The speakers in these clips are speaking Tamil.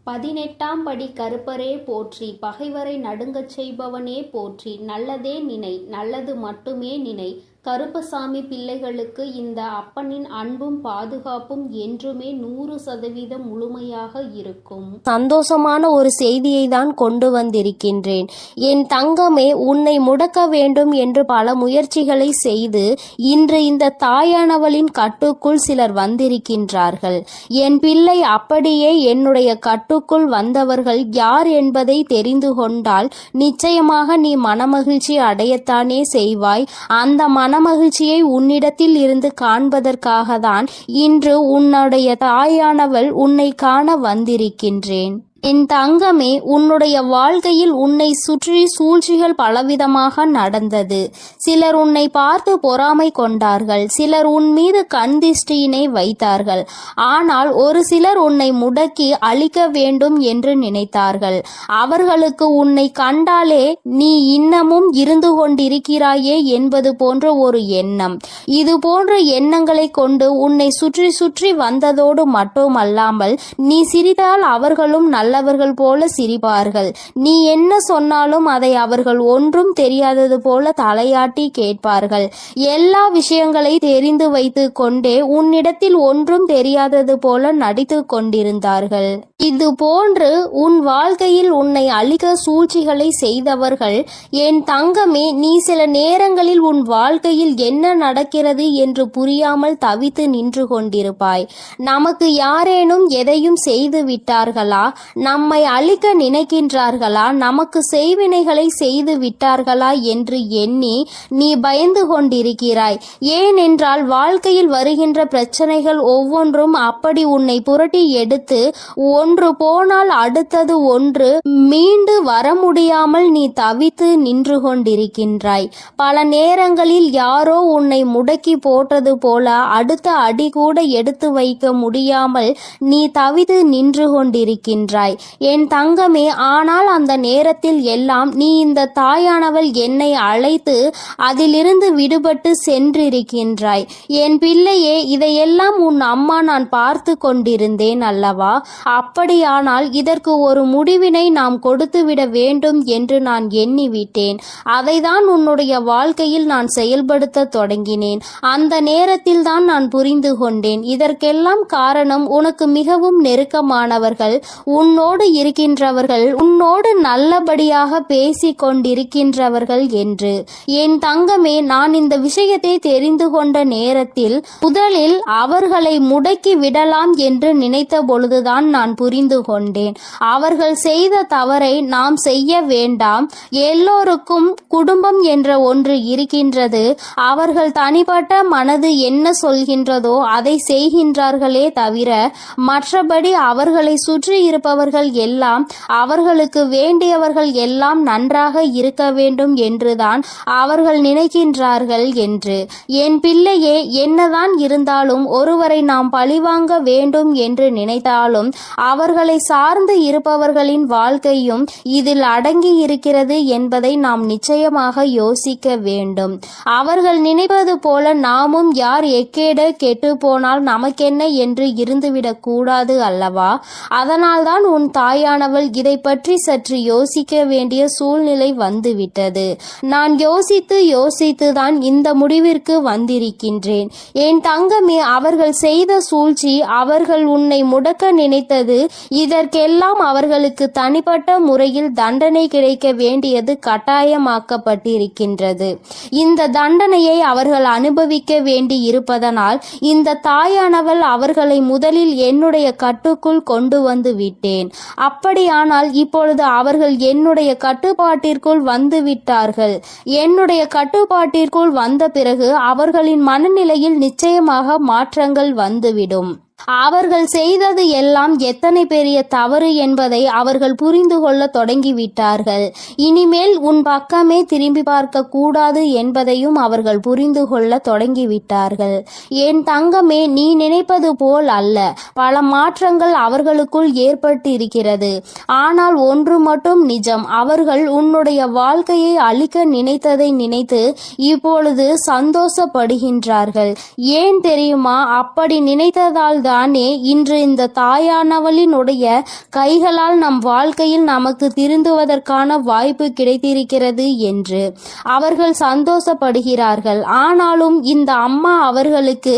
18ஆம் படி கருப்பரே போற்றி, பகைவரை நடுங்கச் செய்பவனே போற்றி, நல்லதே நினை, நல்லது மட்டுமே நினை. கருப்பசாமி பிள்ளைகளுக்கு இந்த அப்பனின் அன்பும் பாதுகாப்பும் என்றுமே 100% முழுமையாக இருக்கும். சந்தோஷமான ஒரு செய்தியை தான் கொண்டு வந்திருக்கின்றேன். என் தங்கமே, உன்னை முடக்க வேண்டும் என்று பல முயற்சிகளை செய்து இன்று இந்த தாயானவளின் கட்டுக்குள் சிலர் வந்திருக்கின்றார்கள். என் பிள்ளை, அப்படியே என்னுடைய கட்டுக்குள் வந்தவர்கள் யார் என்பதை தெரிந்து கொண்டால் நிச்சயமாக நீ மனமகிழ்ச்சி அடையத்தானே செய்வாய். அந்த மனமகிழ்ச்சியை உன்னிடத்தில் இருந்து காண்பதற்காக தான் இன்று உன்னுடைய தாயானவள் உன்னை காண வந்திருக்கின்றேன். என் தங்கமே, உன்னுடைய வாழ்க்கையில் உன்னை சுற்றி சூழ்ச்சிகள் பலவிதமாக நடந்தது. சிலர் உன்னை பார்த்து பொறாமை கொண்டார்கள், சிலர் உன் மீது கண் திருஷ்டியினை வைத்தார்கள். ஆனால் ஒரு சிலர் உன்னை முடக்கி அழிக்க வேண்டும் என்று நினைத்தார்கள். அவர்களுக்கு உன்னை கண்டாலே நீ இன்னமும் இருந்து கொண்டிருக்கிறாயே என்பது போன்ற ஒரு எண்ணம். இது போன்ற எண்ணங்களை கொண்டு உன்னை சுற்றி சுற்றி வந்ததோடு மட்டுமல்லாமல் நீ சிரித்தால் அவர்களும் நல்லவர்கள் போல சிரிப்பார்கள். நீ என்ன சொன்னாலும் அதை அவர்கள் ஒன்றும் தெரியாதது போல தலையாட்டி கேட்பார்கள். எல்லா விஷயங்களை தெரிந்து வைத்து கொண்டே உன்னிடத்தில் ஒன்றும் தெரியாதது போல நடித்து கொண்டிருந்தார்கள். இது போன்று உன் வாழ்க்கையில் உன்னை அழிக்க சூழ்ச்சிகளை செய்தவர்கள் என் தங்கமே, நீ சில நேரங்களில் உன் வாழ்க்கையில் என்ன நடக்கிறது என்று புரியாமல் தவித்து நின்று கொண்டிருப்பாய். நமக்கு யாரேனும் எதையும் செய்து விட்டார்களா, நம்மை அழிக்க நினைக்கின்றார்களா, நமக்கு செய்வினைகளை செய்து விட்டார்களா என்று எண்ணி நீ பயந்து கொண்டிருக்கிறாய். ஏனென்றால் வாழ்க்கையில் வருகின்ற பிரச்சனைகள் ஒவ்வொன்றும் அப்படி உன்னை புரட்டி எடுத்து ஒன்று போனால் அடுத்தது ஒன்று மீண்டு வர முடியாமல் நீ தவித்து நின்று கொண்டிருக்கின்றாய். பல நேரங்களில் யாரோ உன்னை முடக்கி போட்டது போல அடுத்த அடி கூட எடுத்து வைக்க முடியாமல் நீ தவித்து நின்று கொண்டிருக்கின்றாய் என் தங்கமே. ஆனால் அந்த நேரத்தில் எல்லாம் நீ இந்த தாயானவள் என்னை அழைத்து அதிலிருந்து விடுபட்டு சென்றிருக்கின்றாய். என் பிள்ளையே, இதையெல்லாம் உன் அம்மா நான் பார்த்து கொண்டிருந்தேன் அல்லவா? அப்படியானால் இதற்கு ஒரு முடிவினை நாம் கொடுத்துவிட வேண்டும் என்று நான் எண்ணிவிட்டேன். அதைதான் உன்னுடைய வாழ்க்கையில் நான் செயல்படுத்த தொடங்கினேன். அந்த நேரத்தில் தான் நான் புரிந்து கொண்டேன், இதற்கெல்லாம் காரணம் உனக்கு மிகவும் நெருக்கமானவர்கள், உன்னோடு இருக்கின்றவர்கள், உன்னோடு நல்லபடியாக பேசிக் கொண்டிருக்கின்றவர்கள் என்று. என் தங்கமே, நான் இந்த விஷயத்தை தெரிந்து கொண்ட நேரத்தில் முதலில் அவர்களை முடக்கி விடலாம் என்று நினைத்த பொழுதுதான் நான் புரிந்து கொண்டேன். அவர்கள் செய்த தவறை நாம் செய்ய வேண்டாம். எல்லோருக்கும் குடும்பம் என்ற ஒன்று இருக்கின்றது. அவர்கள் தனிப்பட்ட மனது என்ன சொல்கின்றதோ அதை செய்கின்றார்களே தவிர மற்றபடி அவர்களை சுற்றி இருப்பவர்கள் எல்லாம் அவர்களுக்கு வேண்டியவர்கள் எல்லாம் நன்றாக இருக்க வேண்டும் என்றுதான் அவர்கள் நினைக்கின்றார்கள் என்று. என் பிள்ளையே, என்னதான் இருந்தாலும் ஒருவரை நாம் பழிவாங்க வேண்டும் என்று நினைத்தாலும் அவர்களை சார்ந்து இருப்பவர்களின் வாழ்க்கையும் இதில் அடங்கி இருக்கிறது என்பதை நாம் நிச்சயமாக யோசிக்க வேண்டும். அவர்கள் நினைப்பது போல நாமும் யார் எக்கேட கெட்டு போனால் நமக்கென்ன என்று இருந்துவிடக் கூடாது அல்லவா? அதனால்தான் உன் தாயானவள் இதை பற்றி சற்று யோசிக்க வேண்டிய சூழ்நிலை வந்துவிட்டது. நான் யோசித்துதான் இந்த முடிவிற்கு வந்திருக்கின்றேன். என் தங்கமே, அவர்கள் செய்த சூழ்ச்சி, அவர்கள் உன்னை முடக்க நினைத்தது, இதற்கெல்லாம் அவர்களுக்கு தனிப்பட்ட முறையில் தண்டனை கிடைக்க வேண்டியது கட்டாயமாக்கப்பட்டிருக்கின்றது. இந்த தண்டனையை அவர்கள் அனுபவிக்க வேண்டி இருப்பதனால் இந்த தாயானவள் அவர்களை முதலில் என்னுடைய கட்டுக்குள் கொண்டு வந்து விட்டேன். அப்படியானால் இப்பொழுது அவர்கள் என்னுடைய கட்டுப்பாட்டிற்குள் வந்து விட்டார்கள். என்னுடைய கட்டுப்பாட்டிற்குள் வந்த பிறகு அவர்களின் மனநிலையில் நிச்சயமாக மாற்றங்கள் வந்துவிடும். அவர்கள் செய்தது எல்லாம் எத்தனை பெரிய தவறு என்பதை அவர்கள் புரிந்து கொள்ள தொடங்கிவிட்டார்கள். இனிமேல் உன் பக்கமே திரும்பி பார்க்க கூடாது என்பதையும் அவர்கள் புரிந்து கொள்ள தொடங்கிவிட்டார்கள். என் தங்கமே, நீ நினைப்பது போல் அல்ல. பல மாற்றங்கள் அவர்களுக்குள் ஏற்பட்டிருக்கிறது. ஆனால் ஒன்று மட்டும் நிஜம், அவர்கள் உன்னுடைய வாழ்க்கையை அழிக்க நினைத்ததை நினைத்து இப்பொழுது சந்தோஷப்படுகின்றார்கள். ஏன் தெரியுமா? அப்படி நினைத்ததால் தானே இன்று இந்த தாயானவளினுடைய கைகளால் நம் வாழ்க்கையில் நமக்கு திருந்துவதற்கான வாய்ப்பு கிடைத்திருக்கிறது என்று அவர்கள் சந்தோஷப்படுகிறார்கள். ஆனாலும் இந்த அம்மா அவர்களுக்கு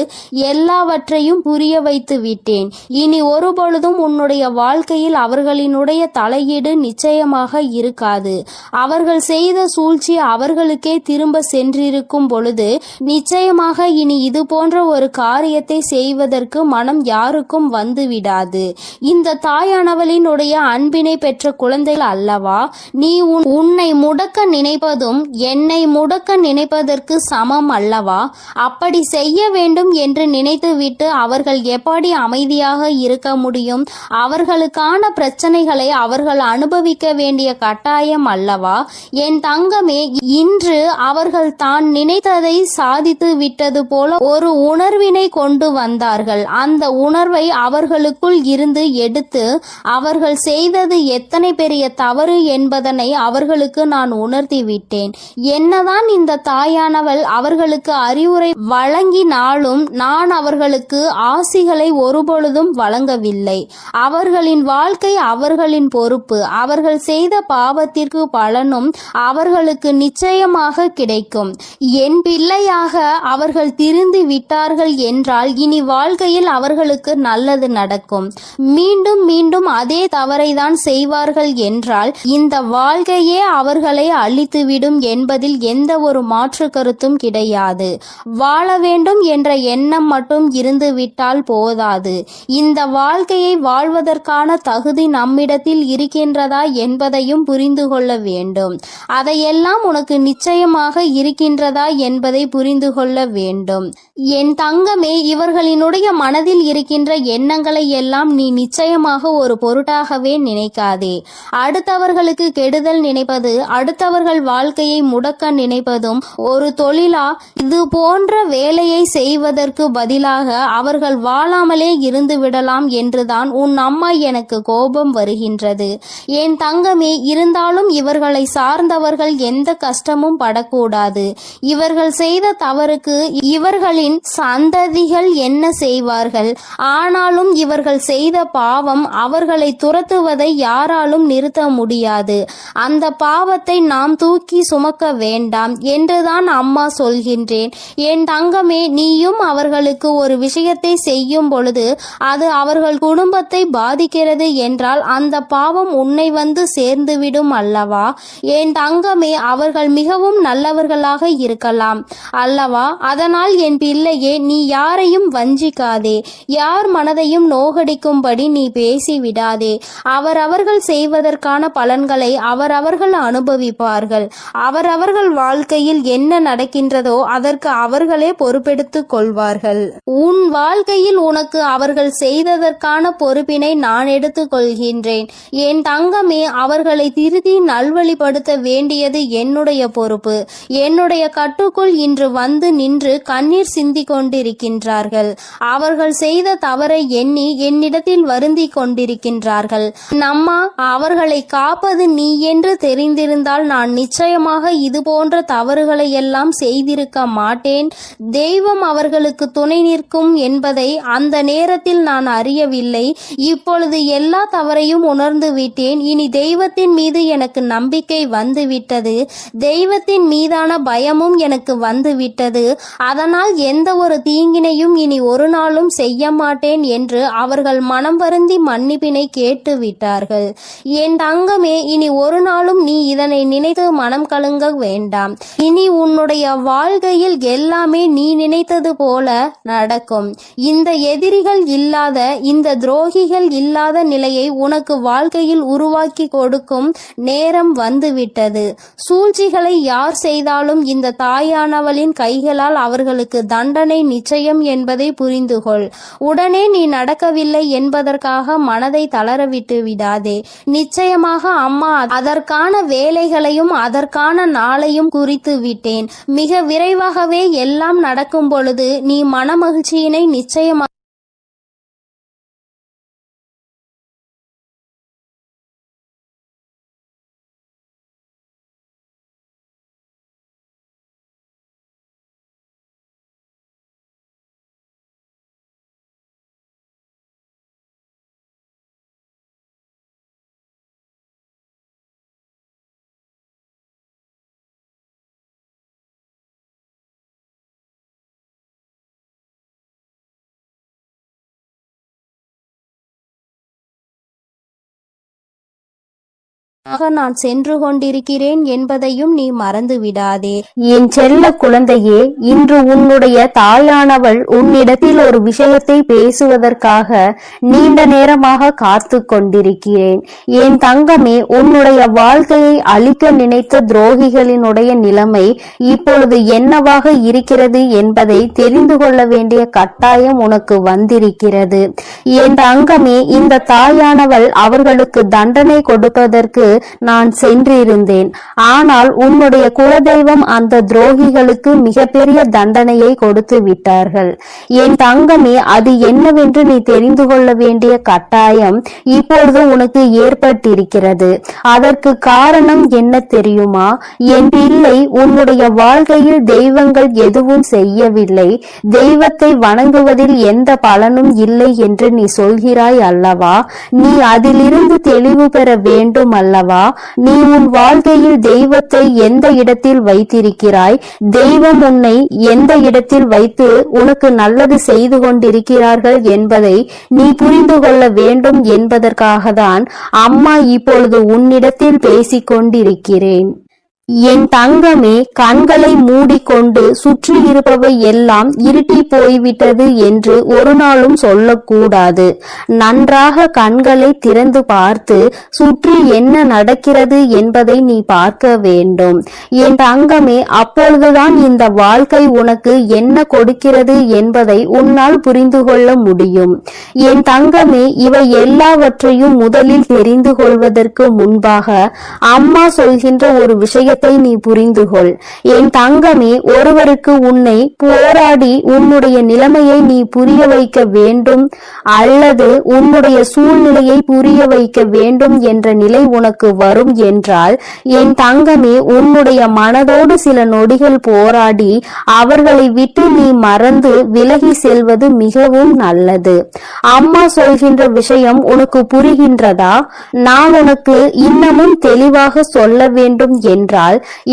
எல்லாவற்றையும் புரிய வைத்து விட்டேன். இனி ஒருபொழுதும் உன்னுடைய வாழ்க்கையில் அவர்களினுடைய தலையீடு நிச்சயமாக இருக்காது. அவர்கள் செய்த சூழ்ச்சி அவர்களுக்கே திரும்ப சென்றிருக்கும் பொழுது நிச்சயமாக இனி இது போன்ற ஒரு காரியத்தை செய்வதற்கு மனம் யாருக்கும் வந்துவிடாது. இந்த தாயானவளினுடைய அன்பினை பெற்ற குழந்தைகள் அல்லவா நீ உன்னை முடக்க நினைப்பதும் என்னை முடக்க நினைப்பதற்கு சமம் அல்லவா? அப்படி செய்ய வேண்டும் என்று நினைத்துவிட்டு அவர்கள் எப்படி அமைதியாக இருக்க முடியும்? அவர்களுக்கான பிரச்சனைகளை அவர்கள் அனுபவிக்க வேண்டிய கட்டாயம் அல்லவா? என் தங்கமே, இன்று அவர்கள் தான் நினைத்ததை சாதித்து விட்டது போல ஒரு உணர்வினை கொண்டு வந்தார்கள். அந்த உணர்வை அவர்களுக்குள் இருந்து எடுத்து அவர்கள் செய்தது எத்தனை பெரிய தவறு என்பதனை அவர்களுக்கு நான் உணர்த்தி விட்டேன். என்னதான் இந்த தாயானவள் அவர்களுக்கு அறிவுரை வழங்கினாலும் நான் அவர்களுக்கு ஆசிகளை ஒருபொழுதும் வழங்கவில்லை. அவர்களின் வாழ்க்கை அவர்களின் பொறுப்பு. அவர்கள் செய்த பாவத்திற்கு பலனும் அவர்களுக்கு நிச்சயமாக கிடைக்கும். என் பிள்ளையாக அவர்கள் திருந்து விட்டார்கள் என்றால் இனி வாழ்க்கையில் அவர்களுக்கு நல்லது நடக்கும். மீண்டும் மீண்டும் அதே தவறை தான் செய்வார்கள் என்றால் இந்த வாழ்க்கையே அவர்களை அழித்துவிடும் என்பதில் எந்த ஒரு மாற்று கருத்தும் கிடையாது. வாழ வேண்டும் என்ற எண்ணம் மட்டும் இருந்துவிட்டால் போதாது. இந்த வாழ்க்கையை வாழ்வதற்கான தகுதி நம்மிடத்தில் இருக்கின்றதா என்பதையும் புரிந்து கொள்ள வேண்டும். அதையெல்லாம் உனக்கு நிச்சயமாக இருக்கின்றதா என்பதை புரிந்து கொள்ள வேண்டும். என் தங்கமே, இவர்களினுடைய மனதில் இருக்கின்ற எண்ணங்களை எல்லாம் நீ நிச்சயமாக ஒரு பொருட்டாகவே நினைக்காதே. அடுத்தவர்களுக்கு கெடுதல் நினைப்பது, அடுத்தவர்கள் வாழ்க்கையை முடக்க நினைப்பதும் ஒரு தொழிலா? இது போன்ற வேலையை செய்வதற்கு பதிலாக அவர்கள் வாழாமலே இருந்து விடலாம் என்றுதான் உன் அம்மா எனக்கு கோபம் வருகின்றது. என் தங்கமே, இருந்தாலும் இவர்களை சார்ந்தவர்கள் எந்த கஷ்டமும் படக்கூடாது. இவர்கள் செய்த தவறுக்கு இவர்களின் சந்ததிகள் என்ன செய்வார்கள்? ஆனாலும் இவர்கள் செய்த பாவம் அவர்களை துரத்துவதை யாராலும் நிறுத்த முடியாது. அந்த பாவத்தை நாம் தூக்கி சுமக்க வேண்டாம் என்றுதான் அம்மா சொல்கின்றேன். என் தங்கமே, நீயும் அவர்களுக்கு ஒரு விஷயத்தை செய்யும் பொழுது அது அவர்கள் குடும்பத்தை பாதிக்கிறது என்றால் அந்த பாவம் உன்னை வந்து சேர்ந்துவிடும் அல்லவா? என் தங்கமே, அவர்கள் மிகவும் நல்லவர்களாக இருக்கலாம் அல்லவா? அதனால் என் பிள்ளையே, நீ யாரையும் வஞ்சிக்காதே. யார் மனதையும் நோகடிக்கும்படி நீ பேசிவிடாதே. அவரவர்கள் செய்வதற்கான பலன்களை அவரவர்கள் அனுபவிப்பார்கள். அவரவர்கள் வாழ்க்கையில் என்ன நடக்கின்றதோ அதற்கு அவர்களே பொறுப்பெடுத்துக் கொள்வார்கள். உன் வாழ்க்கையில் உனக்கு அவர்கள் செய்ததற்கான பொறுப்பினை நான் எடுத்துக் கொள்கின்றேன். என் தங்கமே, அவர்களை திருத்தி நல்வழிப்படுத்த வேண்டியது என்னுடைய பொறுப்பு. என்னுடைய கட்டுக்குள் இன்று வந்து நின்று கண்ணீர் சிந்தி கொண்டிருக்கின்றார்கள். அவர்கள் செய்த தவறை எண்ணி என்னிடத்தில் வருந்தி கொண்டிருக்கின்றார்கள். நம்மா, அவர்களை காப்பது நீ என்று தெரிந்திருந்தால் நான் நிச்சயமாக இது போன்ற தவறுகளை எல்லாம் செய்திருக்க மாட்டேன். தெய்வம் அவர்களுக்கு துணை நிற்கும் என்பதை அந்த நேரத்தில் நான் அறியவில்லை. இப்பொழுது எல்லா தவறையும் உணர்ந்து விட்டேன். இனி தெய்வத்தின் மீது எனக்கு நம்பிக்கை வந்துவிட்டது. தெய்வத்தின் மீதான பயமும் எனக்கு வந்துவிட்டது. அதனால் எந்த ஒரு தீங்கினையும் இனி ஒரு நாளும் செய்ய மாட்டேன் என்று அவர்கள் மனம் வருந்தி மன்னிப்பினை கேட்டு விட்டார்கள். என் தங்கமே, இனி ஒரு நாளும் நீ இதனை நினைத்து மனம் கலங்க வேண்டாம். இனி உன்னுடைய வாழ்க்கையில் எல்லாமே நீ நினைத்தது போல நடக்கும். இந்த எதிரிகள் இல்லாத, இந்த துரோகிகள் இல்லாத நிலையை உனக்கு வாழ்க்கையில் உருவாக்கி கொடுக்கும் நேரம் வந்துவிட்டது. சூழ்ச்சிகளை யார் செய்தாலும் இந்த தாயானவளின் கைகளால் அவர்களுக்கு தண்டனை நிச்சயம் என்பதை புரிந்துகொள். உடனே நீ நடக்கவில்லை என்பதற்காக மனதை தளரவிட்டு விடாதே. நிச்சயமாக அம்மா அதற்கான வேலைகளையும் அதற்கான நாளையும் குறித்து விட்டேன். மிக விரைவாகவே எல்லாம் நடக்கும் பொழுது நீ மனமகிழ்ச்சியினை நிச்சயமாக நான் சென்று கொண்டிருக்கிறேன் என்பதையும் நீ மறந்து விடாதே. என் செல்ல குழந்தையே, இன்று உன்னுடைய தாயானவள் உன்னிடத்தில் ஒரு விஷயத்தை பேசுவதற்காக நீண்ட நேரமாக காத்து கொண்டிருக்கிறேன். என் தங்கமே, உன்னுடைய வாழ்க்கையை அழிக்க நினைத்த துரோகிகளினுடைய நிலைமை இப்பொழுது என்னவாக இருக்கிறது என்பதை தெரிந்து கொள்ள வேண்டிய கட்டாயம் உனக்கு வந்திருக்கிறது. என் தங்கமே, இந்த தாயானவள் அவர்களுக்கு தண்டனை கொடுப்பதற்கு நான் சென்றிருந்தேன். ஆனால் உன்னுடைய குலதெய்வம் அந்த துரோகிகளுக்கு மிகப்பெரிய தண்டனையை கொடுத்து விட்டார்கள். என் தங்கமே, அது என்னவென்று நீ தெரிந்து கொள்ள வேண்டிய கட்டாயம் இப்பொழுது உனக்கு ஏற்பட்டிருக்கிறது. அதற்கு காரணம் என்ன தெரியுமா? என் பிள்ளை, உன்னுடைய வாழ்க்கையில் தெய்வங்கள் எதுவும் செய்யவில்லை, தெய்வத்தை வணங்குவதில் எந்த பலனும் இல்லை என்று நீ சொல்கிறாய் அல்லவா? நீ அதிலிருந்து தெளிவு பெற வேண்டும் அல்லவா? நீ உன் வாழ்க்கையில் தெய்வத்தை எந்த இடத்தில் வைத்திருக்கிறாய், தெய்வம் உன்னை எந்த இடத்தில் வைத்து உனக்கு நல்லது செய்து கொண்டிருக்கிறார்கள் என்பதை நீ புரிந்து கொள்ள வேண்டும் என்பதற்காக தான் அம்மா இப்பொழுது உன்னிடத்தில் பேசிக் கொண்டிருக்கிறேன். என் தங்கமே, கண்களை மூடிக்கொண்டு சுற்றி இருப்பவை எல்லாம் இருட்டி போய்விட்டது என்று ஒரு நாளும் சொல்லக்கூடாது. நன்றாக கண்களை திறந்து பார்த்து சுற்றி என்ன நடக்கிறது என்பதை நீ பார்க்க வேண்டும். என் தங்கமே, அப்பொழுதுதான் இந்த வாழ்க்கை உனக்கு என்ன கொடுக்கிறது என்பதை உன்னால் புரிந்து கொள்ள முடியும். என் தங்கமே, இவை எல்லாவற்றையும் முதலில் தெரிந்து கொள்வதற்கு முன்பாக அம்மா சொல்கின்ற ஒரு விஷயத்தை நீ புரிந்து கொள். என் தங்கமே, ஒருவருக்கு உன்னை போராடி உன்னுடைய நிலைமையை நீ புரிய வைக்க வேண்டும் அல்லது உன்னுடைய சூழ்நிலையை புரிய வைக்க வேண்டும் என்ற நிலை உனக்கு வரும் என்றால், என் தங்கமே, உன்னுடைய மனதோடு சில நொடிகள் போராடி அவர்களை விட்டு நீ மறந்து விலகி செல்வது மிகவும் நல்லது. அம்மா சொல்கின்ற விஷயம் உனக்கு புரிகின்றதா? நான் உனக்கு இன்னமும் தெளிவாக சொல்ல வேண்டும் என்றால்,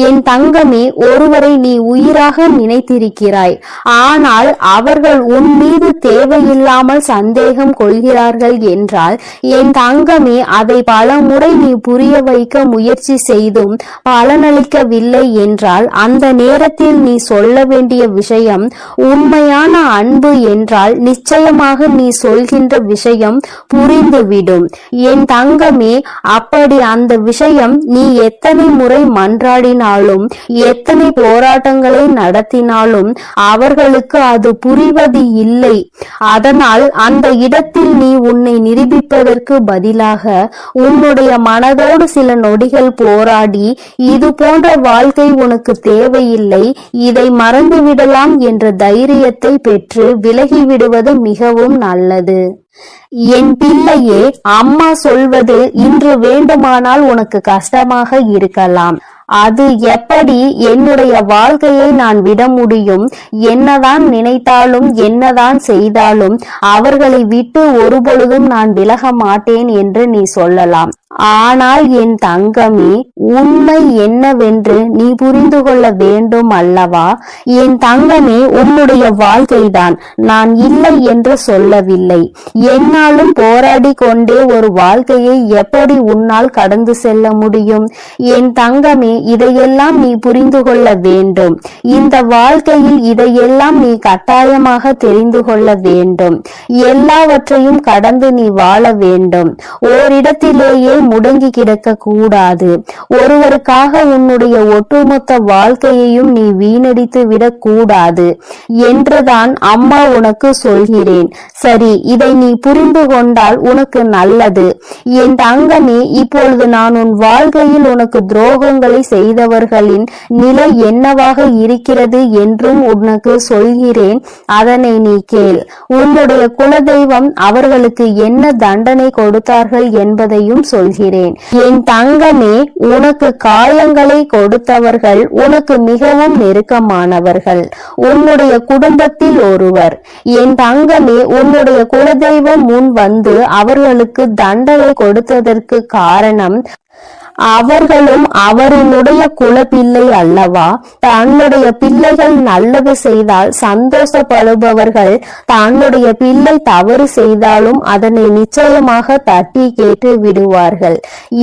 என் தங்கமே, ஒருவரை நீ உயிராக நினைத்திருக்கிறாய். ஆனால் அவர்கள் உன் மீது தேவையில்லாமல் சந்தேகம் கொள்கிறார்கள் என்றால், என் தங்கமே, அதை பல முறை நீ புரிய வைக்க முயற்சி செய்தும் பலனளிக்கவில்லை என்றால், அந்த நேரத்தில் நீ சொல்ல வேண்டிய விஷயம் உண்மையான அன்பு என்றால் நிச்சயமாக நீ சொல்கின்ற விஷயம் புரிந்துவிடும். என் தங்கமே, அப்படி அந்த விஷயம் நீ எத்தனை முறை மன்றாடினாலும் எத்தனை போராட்டங்களை நடத்தினாலும் அவர்களுக்கு அது புரிவது இல்லை. அதனால் அந்த இடத்தில் நீ உன்னை நிரூபிப்பதற்கு பதிலாக உன்னுடைய மனதோடு சில நொடிகள் போராடி, இது போன்ற வாழ்க்கை உனக்கு தேவையில்லை, இதை மறந்துவிடலாம் என்ற தைரியத்தை பெற்று விலகிவிடுவது மிகவும் நல்லது. என் பிள்ளையே, அம்மா சொல்வது இன்று வேண்டுமானால் உனக்கு கஷ்டமாக இருக்கலாம். அது எப்படி என்னுடைய வாழ்க்கையை நான் விட முடியும்? என்னதான் நினைத்தாலும் என்னதான் செய்தாலும் அவர்களை விட்டு ஒருபொழுதும் நான் விலக மாட்டேன் என்று நீ சொல்லலாம். ஆனால் என் தங்கமே, உண்மை என்னவென்று நீ புரிந்து கொள்ள வேண்டும் அல்லவா? என் தங்கமே, உன்னுடைய வாழ்க்கைதான், நான் இல்லை என்று சொல்லவில்லை. என்னாலும் போராடி கொண்டே ஒரு வாழ்க்கையை எப்படி உன்னால் கடந்து செல்ல முடியும்? என் தங்கமே, இதையெல்லாம் நீ புரிந்து கொள்ள வேண்டும். இந்த வாழ்க்கையில் இதையெல்லாம் நீ கட்டாயமாக தெரிந்து கொள்ள வேண்டும். எல்லாவற்றையும் கடந்து நீ வாழ வேண்டும். ஓரிடத்திலேயே முடங்கி கிடக்க கூடாது. ஒருவருக்காக உன்னுடைய ஒட்டுமொத்த வாழ்க்கையையும் நீ வீணடித்து விடக் கூடாது என்றுதான் அம்மா உனக்கு சொல்கிறேன். சரி, இதை நீ புரிந்து கொண்டால் உனக்கு நல்லது. என் தங்கமே, இப்பொழுது நான் உன் வாழ்க்கையில் உனக்கு துரோகங்களை செய்தவர்களின் நிலை என்னவாக இருக்கிறது என்றும் உனக்கு சொல்கிறேன். அதனை நீ கேள். உன்னுடைய குலதெய்வம் அவர்களுக்கு என்ன தண்டனை கொடுத்தார்கள் என்பதையும் சொல்கிறேன். என் தங்கமே, உனக்கு காயங்களை கொடுத்தவர்கள் உனக்கு மிகவும் நெருக்கமானவர்கள், உன்னுடைய குடும்பத்தில் ஒருவர். என் தங்கமே, உன்னுடைய குலதெய்வம் முன் வந்து அவர்களுக்கு தண்டனை கொடுத்ததற்கு காரணம் அவர்களும் அவரினுடைய குலப்பிள்ளை அல்லவா? தன்னுடைய பிள்ளைகள் நல்லது செய்தால் சந்தோஷப்படுபவர்கள் தன்னுடைய பிள்ளை தவறு செய்தாலும் அதனை நிச்சயமாக தட்டி கேட்டு விடுவார்கள்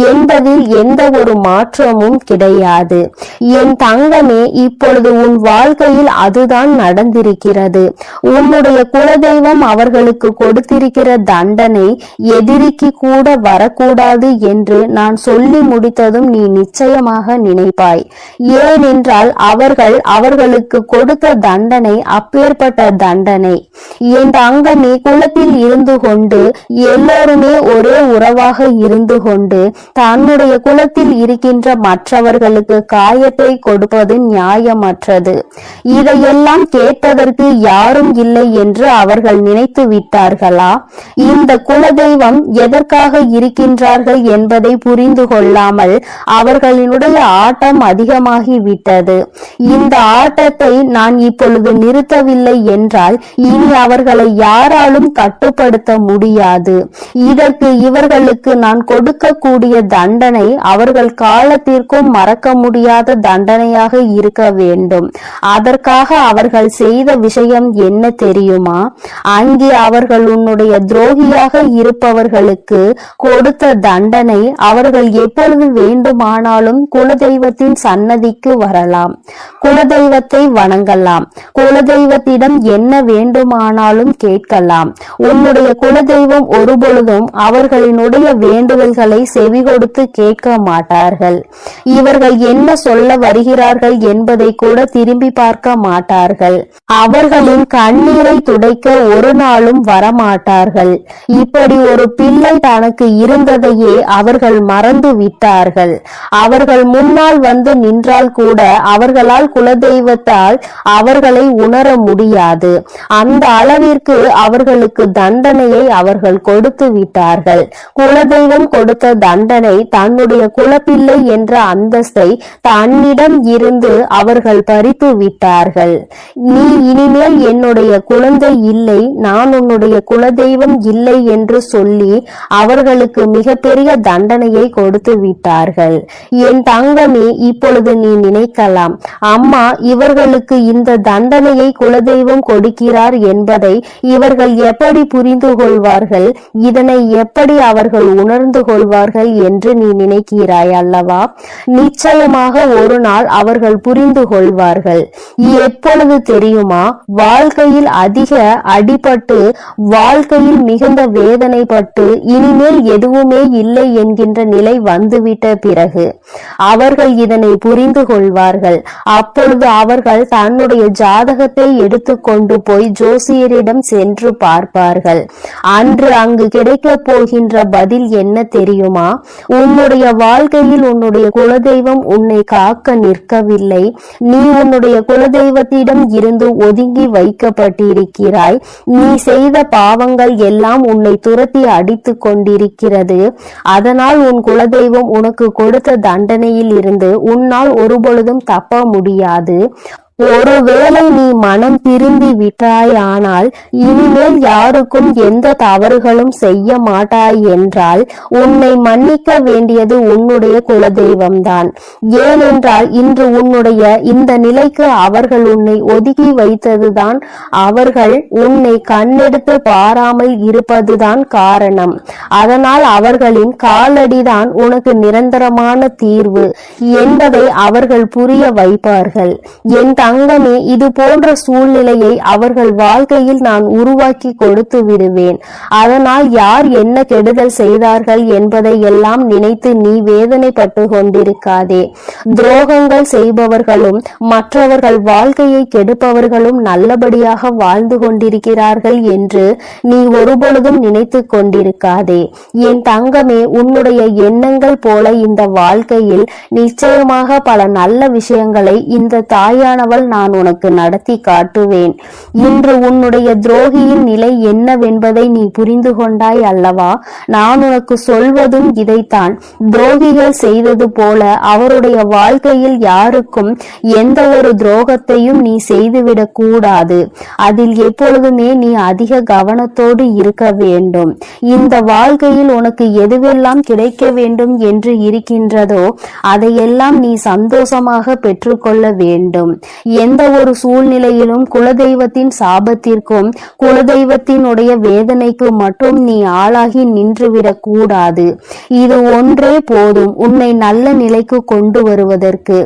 என்பதில் எந்த ஒரு மாற்றமும் கிடையாது. என் தங்கமே, இப்பொழுது உன் வாழ்க்கையில் அதுதான் நடந்திருக்கிறது. உன்னுடைய குலதெய்வம் அவர்களுக்கு கொடுத்திருக்கிற தண்டனை எதிரிக்கு கூட வரக்கூடாது என்று நான் சொல்லி முடித்ததும் நீ நிச்சயமாக நினைப்பாய். ஏனென்றால் அவர்களுக்கு கொடுத்த தண்டனை அப்பேற்பட்ட தண்டனை. என் தங்கமே, குலத்தில் இருந்து கொண்டு எல்லோருமே ஒரே உறவாக இருந்து கொண்டு தன்னுடைய குலத்தில் இருக்கின்ற மற்றவர்களுக்கு காயத்தை கொடுப்பது நியாயமற்றது. இதையெல்லாம் கேட்பதற்கு யாரும் இல்லை என்று அவர்கள் நினைத்து விட்டார்களா? இந்த குலதெய்வம் எதற்காக இருக்கின்றார்கள் என்பதை புரிந்து கொள்ளாமல் அவர்களினுடைய ஆட்டம் அதிகமாகி விட்டது. இந்த ஆட்டத்தை நான் இப்பொழுது நிறுத்தவில்லை என்றால் இனி அவர்களை யாராலும் கட்டுப்படுத்த முடியாது. இதற்கு இவர்களுக்கு நான் கொடுக்கக்கூடிய தண்டனை அவர்கள் காலத்திற்கும் மறக்க முடியாத தண்டனையாக இருக்க வேண்டும். அதற்காக அவர்கள் செய்த விஷயம் என்ன தெரியுமா? அங்கே அவர்கள் உன்னுடைய துரோகியாக இருப்பவர்களுக்கு கொடுத்த தண்டனை அவர்கள் எப்பொழுது வேண்டுமானாலும் குலதெய்வத்தின் சன்னதிக்கு வரலாம், குலதெய்வத்தை வணங்கலாம், குலதெய்வத்திடம் என்ன வேண்டுமானாலும் கேட்கலாம். உன்னுடைய குலதெய்வம் ஒருபொழுதும் அவர்களினுடைய வேண்டுதல்களை செவி கொடுத்து கேட்க மாட்டார்கள். இவர்கள் என்ன சொல்ல வருகிறார்கள் என்பதை கூட திரும்பி பார்க்க மாட்டார்கள். அவர்களின் கண்ணீரை துடைக்க ஒரு நாளும் வரமாட்டார்கள். இப்படி ஒரு பிள்ளை தனக்கு இருந்ததையே அவர்கள் மறந்து விட்டார்கள். அவர்கள் முன்னால் வந்து நின்றால் கூட அவர்களால் குலதெய்வத்தால் அவர்களை உணர முடியாது. அந்த அளவிற்கு அவர்களுக்கு தண்டனையை அவர்கள் கொடுத்து விட்டார்கள். குலதெய்வம் கொடுத்த தண்டனை தன்னுடைய குலப்பிள்ளை என்ற அந்தஸ்தை தன்னிடம் இருந்து அவர்கள் பறித்து விட்டார்கள். நீ இனிமேல் என்னுடைய குழந்தை இல்லை, நான் உன்னுடைய குலதெய்வம் இல்லை என்று சொல்லி அவர்களுக்கு மிகப்பெரிய தண்டனையை கொடுத்து விட்டார்கள். என் தங்கமே, இப்பொழுது நீ நினைக்கலாம், அம்மா இவர்களுக்கு இந்த தண்டனையை குலதெய்வம் கொடுக்கிறார் என்பதை இவர்கள் எப்படி புரிந்து கொள்வார்கள், இதனை எப்படி அவர்கள் உணர்ந்து கொள்வார்கள் என்று நீ நினைக்கிறாய் அல்லவா? நிச்சயமாக ஒரு நாள் அவர்கள் புரிந்து கொள்வார்கள். எப்பொழுது தெரியுமா? வாழ்க்கையில் அதிக அடிபட்டு வாழ்க்கையில் மிகுந்த வேதனைப்பட்டு இனிமேல் எதுவுமே இல்லை என்கின்ற நிலை வந்துவிட்ட பிறகு அவர்கள் இதனை புரிந்து கொள்வார்கள். அப்பொழுது அவர்கள் தன்னுடைய ஜாதகத்தை எடுத்துக்கொண்டு போய் ஜோசியரிடம் சென்று பார்ப்பார்கள். அன்று அங்கு கிடைக்க போகின்ற பதில் என்ன தெரியுமா? உன்னுடைய வாழ்க்கையில் உன்னுடைய குலதெய்வம் உன்னை காக்க நிற்கவில்லை. நீ உன்னுடைய குலதெய்வத்திடம் இருந்து ஒதுங்கி வைக்கப்பட்டிருக்கிறாய். நீ செய்த பாவங்கள் எல்லாம் உன்னை துரத்தி அடித்துக் கொண்டிருக்கிறது. அதனால் உன் குலதெய்வம் உனக்கு கொடுத்த தண்டனையில் இருந்து உன்னால் ஒருபொழுதும் தப்ப முடியாது. ஒருவேளை நீ மனம் திரும்பி விட்டாயானால் இனிமேல் யாருக்கும் எந்த தவறுகளும் செய்ய மாட்டாய் என்றால் உன்னை மன்னிக்க வேண்டியது உன்னுடைய குலதெய்வம்தான். ஏனென்றால் இன்று உன்னுடைய இந்த நிலைக்கு அவர்கள் உன்னை ஒதுக்கி வைத்ததுதான், அவர்கள் உன்னை கண்ணெடுத்து பாராமல் இருப்பதுதான் காரணம். அதனால் அவர்களின் காலடிதான் உனக்கு நிரந்தரமான தீர்வு என்பதை அவர்கள் புரிய வைப்பார்கள். என் தங்கமே, இது போன்ற சூழ்நிலையை அவர்கள் வாழ்க்கையில் நான் உருவாக்கி கொடுத்து விடுவேன். அதனால் யார் என்ன கெடுதல் செய்தார்கள் என்பதை எல்லாம் நினைத்து நீ வேதனைப்பட்டு கொண்டிருக்காதே. துரோகங்கள் செய்பவர்களும் மற்றவர்கள் வாழ்க்கையை கெடுப்பவர்களும் நல்லபடியாக வாழ்ந்து கொண்டிருக்கிறார்கள் என்று நீ ஒருபொழுதும் நினைத்து கொண்டிருக்காதே. என் தங்கமே, உன்னுடைய எண்ணங்கள் போல இந்த வாழ்க்கையில் நிச்சயமாக பல நல்ல விஷயங்களை இந்த தாயானவள் தாயானவள் நான் உனக்கு நடத்தி காட்டுவேன். இன்று உன்னுடைய துரோகியின் நிலை என்னவென்பதை நீ புரிந்து கொண்டாய் அல்லவா? நான் உனக்கு சொல்வதும் இதைத்தான். துரோகிகள் செய்தது போல அவருடைய வாழ்க்கையில் யாருக்கும் எந்த ஒரு துரோகத்தையும் நீ செய்துவிடக் கூடாது. அதில் எப்பொழுதுமே நீ அதிக கவனத்தோடு இருக்க வேண்டும். இந்த வாழ்க்கையில் உனக்கு எதுவெல்லாம் கிடைக்க வேண்டும் என்று இருக்கின்றதோ அதையெல்லாம் நீ சந்தோஷமாக பெற்றுக்கொள்ள வேண்டும். எந்த ஒரு சூழ்நிலையிலும் குலதெய்வத்தின் சாபத்திற்கும் குலதெய்வத்தினுடைய வேதனைக்கு மட்டும் நீ ஆளாகி நின்றுவிடக் கூடாது. இது ஒன்றே போதும் உன்னை நல்ல நிலைக்கு கொண்டு வருவதற்கு.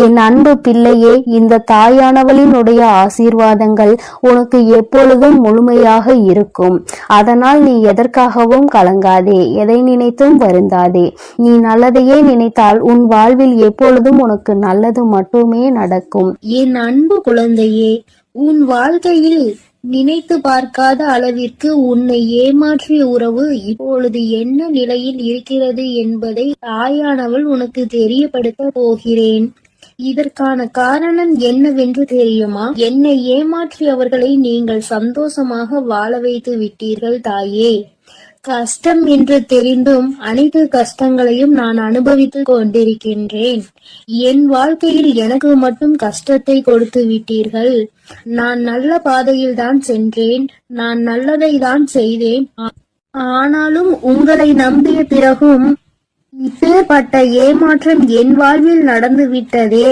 என் அன்பு பிள்ளையே, இந்த தாயானவளினுடைய ஆசீர்வாதங்கள் உனக்கு எப்பொழுதும் முழுமையாக இருக்கும். அதனால் நீ எதற்காகவும் கலங்காதே, எதை நினைத்தும் வருந்தாதே. நீ நல்லதையே நினைத்தால் உன் வாழ்வில் எப்பொழுதும் உனக்கு நல்லது மட்டுமே நடக்கும். என் அன்பு குழந்தையே, உன் வாழ்க்கையில் நினைத்து பார்க்காத அளவிற்கு உன்னை ஏமாற்றிய உறவு இப்பொழுது என்ன நிலையில் இருக்கிறது என்பதை தாயானவள் உனக்கு தெரியப்படுத்த போகிறேன். இதற்கான காரணம் என்னவென்று தெரியுமா? என்னை ஏமாற்றியவர்களை நீங்கள் சந்தோஷமாக வாழ வைத்து விட்டீர்கள் தாயே. கஷ்டம் என்று தெரிந்தும் அனைத்து கஷ்டங்களையும் நான் அனுபவித்துக் கொண்டிருக்கின்றேன். என் வாழ்க்கையில் எனக்கு மட்டும் கஷ்டத்தை கொடுத்து விட்டீர்கள். நான் நல்ல பாதையில் தான் சென்றேன், நான் நல்லதை தான் செய்தேன். ஆனாலும் உங்களை நம்பிய பிறகும் இப்பேற்பட்ட ஏமாற்றம் என் வாழ்வில் நடந்து விட்டதே.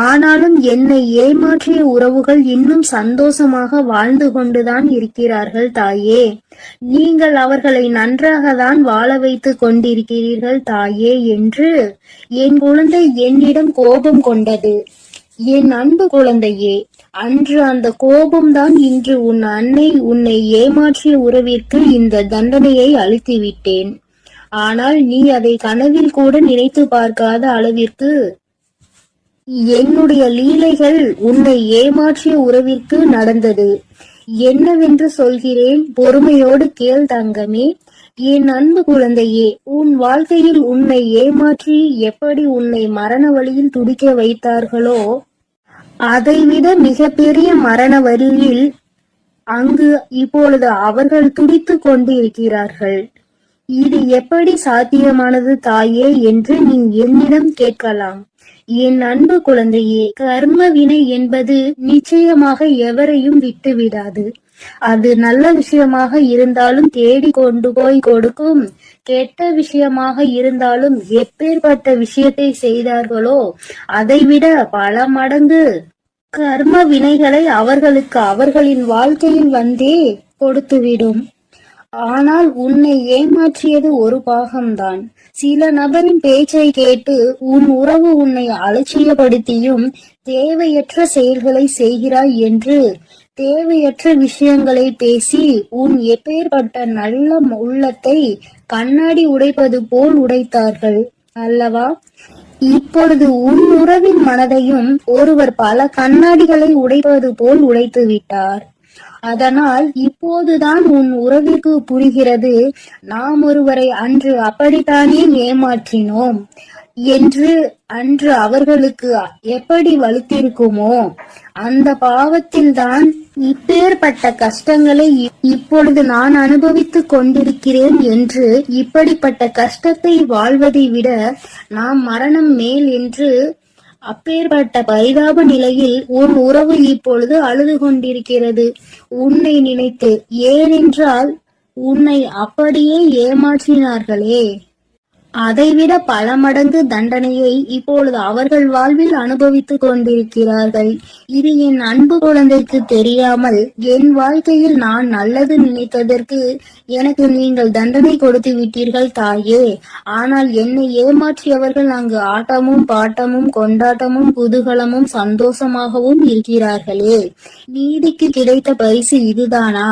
ஆனாலும் என்னை ஏமாற்றிய உறவுகள் இன்னும் சந்தோஷமாக வாழ்ந்து கொண்டுதான் இருக்கிறார்கள் தாயே. நீங்கள் அவர்களை நன்றாக தான் வாழ வைத்து கொண்டிருக்கிறீர்கள் தாயே என்று என் குழந்தை என்னிடம் கோபம் கொண்டது. என் அன்பு குழந்தையே, அன்று அந்த கோபம்தான் இன்று உன் அன்னை உன்னை ஏமாற்றிய உறவிற்கு இந்த தண்டனையை அளித்து விட்டேன். ஆனால் நீ அதை கனவில் கூட நினைத்து பார்க்காத அளவிற்கு என்னுடைய லீலைகள் உன்னை ஏமாற்றிய உறவிற்கு நடந்தது. என்னவென்று சொல்கிறேன், பொறுமையோடு கேள் தங்கமே. என் அன்பு குழந்தையே, உன் வாழ்க்கையில் உன்னை ஏமாற்றி எப்படி உன்னை மரண வழியில் துடிக்க வைத்தார்களோ அதைவிட மிகப்பெரிய மரண வழியில் அங்கு இப்பொழுது அவர்கள் துடித்து கொண்டு இருக்கிறார்கள். இது எப்படி சாத்தியமானது தாயே என்று நீ என்னிடம் கேட்கலாம். என் அன்பு குழந்தையே, கர்ம வினை என்பது நிச்சயமாக எவரையும் விட்டுவிடாது. அது நல்ல விஷயமாக இருந்தாலும் தேடி கொண்டு போய் கொடுக்கும், கெட்ட விஷயமாக இருந்தாலும் எப்பேற்பட்ட விஷயத்தை செய்தார்களோ அதைவிட பல மடங்கு கர்ம வினைகளை அவர்களுக்கு அவர்களின் வாழ்க்கையில் வந்தே கொடுத்துவிடும். ஆனால் உன்னை ஏமாற்றியது ஒரு பாகம்தான். சில நபரின் பேச்சை கேட்டு உன் உறவு உன்னை அலட்சியப்படுத்தியும் தேவையற்ற செயல்களை செய்கிறாய் என்று தேவையற்ற விஷயங்களை பேசி உன் எப்பேற்பட்ட நல்ல உள்ளத்தை கண்ணாடி உடைப்பது போல் உடைத்தார்கள் அல்லவா? இப்பொழுது உன் உறவின் மனதையும் ஒருவர் பல கண்ணாடிகளை உடைப்பது போல் உடைத்து விட்டார். அதனால் இப்போதுதான் உன் உறவிற்கு புரிகிறது, நாம் ஒருவரை அன்று அப்படித்தானே ஏமாற்றினோம் என்று. அன்று அவர்களுக்கு எப்படி வலுத்திருக்குமோ அந்த பாவத்தில்தான் இப்பேற்பட்ட கஷ்டங்களை இப்பொழுது நான் அனுபவித்துக் கொண்டிருக்கிறேன் என்று. இப்படிப்பட்ட கஷ்டத்தை வாழ்வதை விட நாம் மரணம் மேல் என்று அப்பேற்பட்ட பரிதாப நிலையில் உன் உறவு இப்பொழுது அழுது கொண்டிருக்கிறது உன்னை நினைத்து. ஏனென்றால் உன்னை அப்படியே ஏமாற்றினார்களே, அதைவிட பல மடங்கு தண்டனையை இப்பொழுது அவர்கள் வாழ்வில் அனுபவித்துக் கொண்டிருக்கிறார்கள். இது என் அன்பு குழந்தைக்கு தெரியாமல் என் வாழ்க்கையில் நான் நல்லது நினைத்ததற்கு எனக்கு நீங்கள் தண்டனை கொடுத்து விட்டீர்கள் தாயே. ஆனால் என்னை ஏமாற்றியவர்கள் அங்கு ஆட்டமும் பாட்டமும் கொண்டாட்டமும் குதூகலமும் சந்தோஷமாகவும் இருக்கிறார்களே. நீதிக்கு கிடைத்த பரிசு இதுதானா?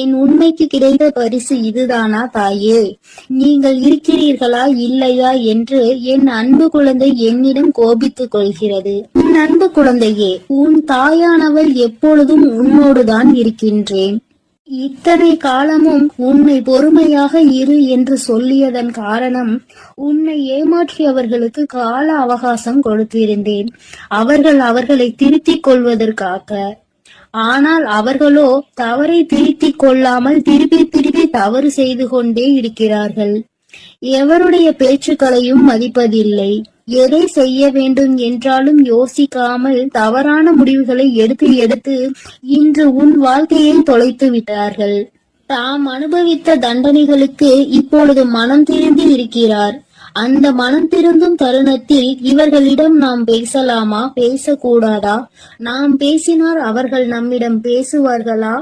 என் உண்மைக்கு கிடைத்த பரிசு இதுதானா தாயே? நீங்கள் இருக்கிறீர்களா இல்லையா என்று என் அன்பு குழந்தை என்னிடம் கோபித்துக் கொள்கிறது. என் அன்பு குழந்தையே, உன் தாயானவள் எப்பொழுதும் உன்னோடுதான் இருக்கின்றேன். இத்தனை காலமும் உன்னை பொறுமையாக இரு என்று சொல்லியதன் காரணம், உன்னை ஏமாற்றியவர்களுக்கு கால அவகாசம் கொடுத்திருந்தேன், அவர்களை திருத்திக் கொள்வதற்காக. ஆனால் அவர்களோ தவறை திருத்திக் கொள்ளாமல் திருப்பி திருப்பி தவறு செய்து கொண்டே இருக்கிறார்கள். எவருடைய பேச்சுக்களையும் மதிப்பதில்லை. எதை செய்ய வேண்டும் என்றாலும் யோசிக்காமல் தவறான முடிவுகளை எடுத்து எடுத்து இன்று உன் வாழ்க்கையை தொலைத்து விட்டார்கள். தாம் அனுபவித்த தண்டனைகளுக்கு இப்பொழுது மனம் திருந்தி இருக்கிறார். அந்த மனம் திருந்தும் தருணத்தில் இவர்களிடம் நாம் பேசலாமா, பேசக்கூடாதா? நாம் பேசினால் அவர்கள் நம்மிடம் பேசுவார்களா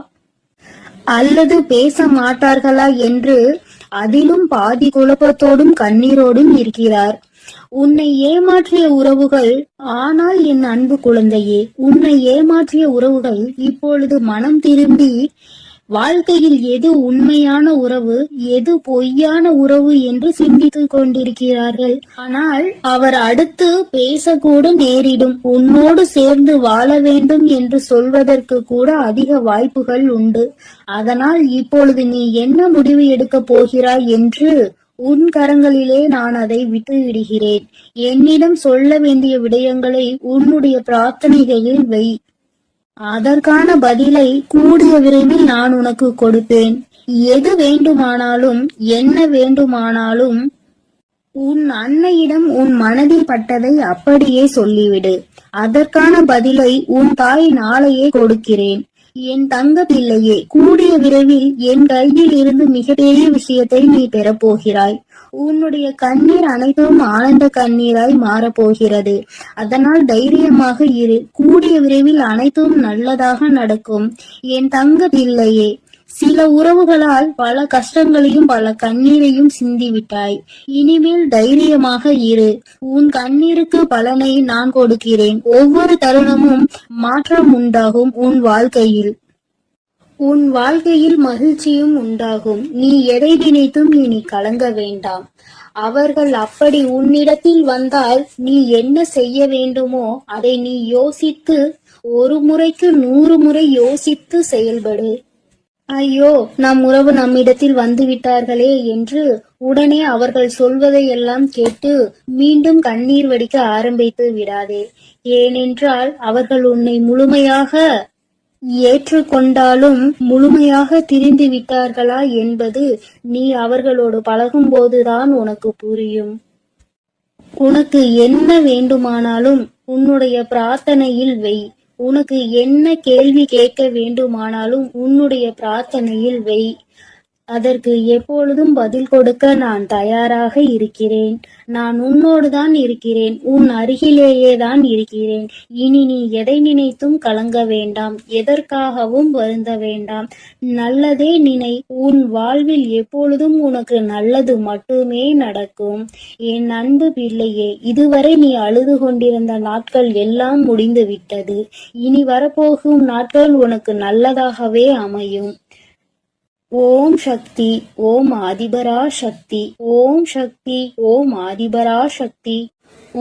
அல்லது பேச மாட்டார்களா என்று அதிலும் பாதி குழப்பத்தோடும் கண்ணீரோடும் இருக்கிறார். உன்னை ஏமாற்றிய உறவுகள், ஆனால் என் அன்பு குழந்தையே, உன்னை ஏமாற்றிய உறவுகள் இப்பொழுது மனம் திரும்பி வாழ்க்கையில் எது உண்மையான உறவு, எது பொய்யான உறவு என்று சிந்தித்துக் கொண்டிருக்கிறார்கள். ஆனால் அவர் அடுத்து பேசக்கூட நேரிடும். உன்னோடு சேர்ந்து வாழ வேண்டும் என்று சொல்வதற்கு கூட அதிக வாய்ப்புகள் உண்டு. அதனால் இப்பொழுது நீ என்ன முடிவு எடுக்கப் போகிறாய் என்று உன் கரங்களிலே நான் அதை விட்டு விடுகிறேன். என்னிடம் சொல்ல வேண்டிய விடயங்களை உன்னுடைய பிரார்த்தனைகளில் வை. அதற்கான பதிலை கூடிய விரைவில் நான் உனக்கு கொடுப்பேன். எது வேண்டுமானாலும், என்ன வேண்டுமானாலும் உன் அன்னையிடம் உன் மனதில் பட்டதை அப்படியே சொல்லிவிடு. அதற்கான பதிலை உன் தாய் நாளையே கொடுக்கிறேன். என் தங்க பிள்ளையே, கூடிய விரைவில் என் கையில் இருந்து மிகப்பெரிய விஷயத்தை நீ பெறப்போகிறாய். உன்னுடைய கண்ணீர் அனைத்தும் ஆனந்த கண்ணீராய் மாறப்போகிறது. அதனால் தைரியமாக இரு. கூடிய விரைவில் அனைத்தும் நல்லதாக நடக்கும். என் தங்க பிள்ளையே, சில உறவுகளால் பல கஷ்டங்களையும் பல கண்ணீரையும் சிந்திவிட்டாய். இனிமேல் தைரியமாக இரு. உன் கண்ணீருக்கு பலனை நான் கொடுக்கிறேன். ஒவ்வொரு தருணமும் மாற்றம் உண்டாகும். உன் வாழ்க்கையில் மகிழ்ச்சியும் உண்டாகும். நீ எதை நினைத்தும் இனி கலங்க வேண்டாம். அவர்கள் அப்படி உன்னிடத்தில் வந்தால் நீ என்ன செய்ய வேண்டுமோ அதை நீ யோசித்து, ஒரு முறைக்கு 100 முறை யோசித்து செயல்படு. ஐயோ, நம் உறவு நம்மிடத்தில் வந்து விட்டார்களே என்று உடனே அவர்கள் சொல்வதையெல்லாம் கேட்டு மீண்டும் கண்ணீர் வடிக்க ஆரம்பித்து விடாதே. ஏனென்றால் அவர்கள் உன்னை முழுமையாக ஏற்றுக்கொண்டாலும் முழுமையாக திரிந்து விட்டார்களா என்பது நீ அவர்களோடு பழகும் போதுதான் உனக்கு புரியும். உனக்கு என்ன வேண்டுமானாலும் உன்னுடைய பிரார்த்தனையில் வை. உனக்கு என்ன கேள்வி கேட்க வேண்டுமானாலும் உன்னுடைய பிரார்த்தனையில் வை. அதற்கு எப்பொழுதும் பதில் கொடுக்க நான் தயாராக இருக்கிறேன். நான் உன்னோடுதான் இருக்கிறேன். உன் அருகிலேயே தான் இருக்கிறேன். இனி நீ எதை நினைத்தும் கலங்க வேண்டாம். எதற்காகவும் வருந்த வேண்டாம். நல்லதே நினை. உன் வாழ்வில் எப்பொழுதும் உனக்கு நல்லது மட்டுமே நடக்கும். என் அன்பு பிள்ளையே, இதுவரை நீ அழுது கொண்டிருந்த நாட்கள் எல்லாம் முடிந்து விட்டது. இனி வரப்போகும் நாட்கள் உனக்கு நல்லதாகவே அமையும். ஓம் சக்தி, ஓம் ஆதிபரா சக்தி, ஓம் சக்தி, ஓம் ஆதிபரா சக்தி,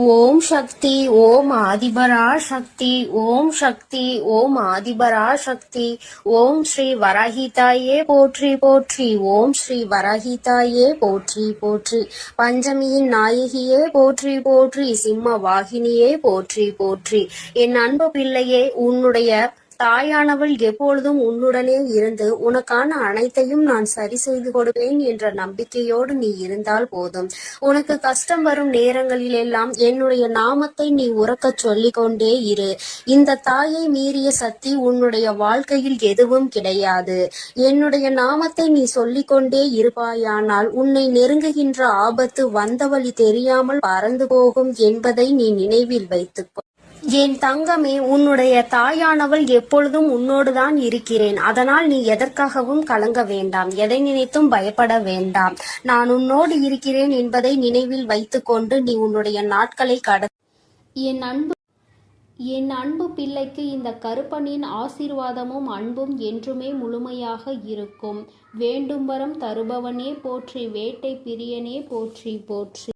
ஓம் சக்தி, ஓம் ஆதிபரா சக்தி, ஓம் சக்தி, ஓம் ஆதிபரா சக்தி. ஓம் ஸ்ரீ வராஹிதாயே போற்றி போற்றி, ஓம் ஸ்ரீ வராஹிதாயே போற்றி போற்றி. பஞ்சமியின் நாயகியே போற்றி போற்றி, சிம்ம வாகினியே போற்றி போற்றி. என் அன்பு பிள்ளையே, உன்னுடைய தாயானவள் எப்பொழுதும் உன்னுடனே இருந்து உனக்கான அனைத்தையும் நான் சரி செய்து கொடுப்பேன் என்ற நம்பிக்கையோடு நீ இருந்தால் போதும். உனக்கு கஷ்டம் வரும் நேரங்களில் எல்லாம் என்னுடைய நாமத்தை நீ உறக்கச் சொல்லிக் கொண்டே இரு. இந்த தாயை மீறிய சக்தி உன்னுடைய வாழ்க்கையில் எதுவும் கிடையாது. என்னுடைய நாமத்தை நீ சொல்லிக்கொண்டே இருப்பாயானால் உன்னை நெருங்குகின்ற ஆபத்து வந்த வழி தெரியாமல் பறந்து போகும் என்பதை நீ நினைவில் வைத்துக்கோ. என் தங்கமே, உன்னுடைய தாயானவள் எப்பொழுதும் உன்னோடுதான் இருக்கிறேன். அதனால் நீ எதற்காகவும் கலங்க வேண்டாம். எதை நினைத்தும் பயப்பட வேண்டாம். நான் உன்னோடு இருக்கிறேன் என்பதை நினைவில் வைத்துக்கொண்டு நீ உன்னுடைய நாட்களை என் அன்பு பிள்ளைக்கு இந்த கருப்பனின் ஆசீர்வாதமும் அன்பும் என்றுமே முழுமையாக இருக்கும். வேண்டும் வரம் தருபவனே போற்றி, வேட்டை பிரியனே போற்றி போற்றி.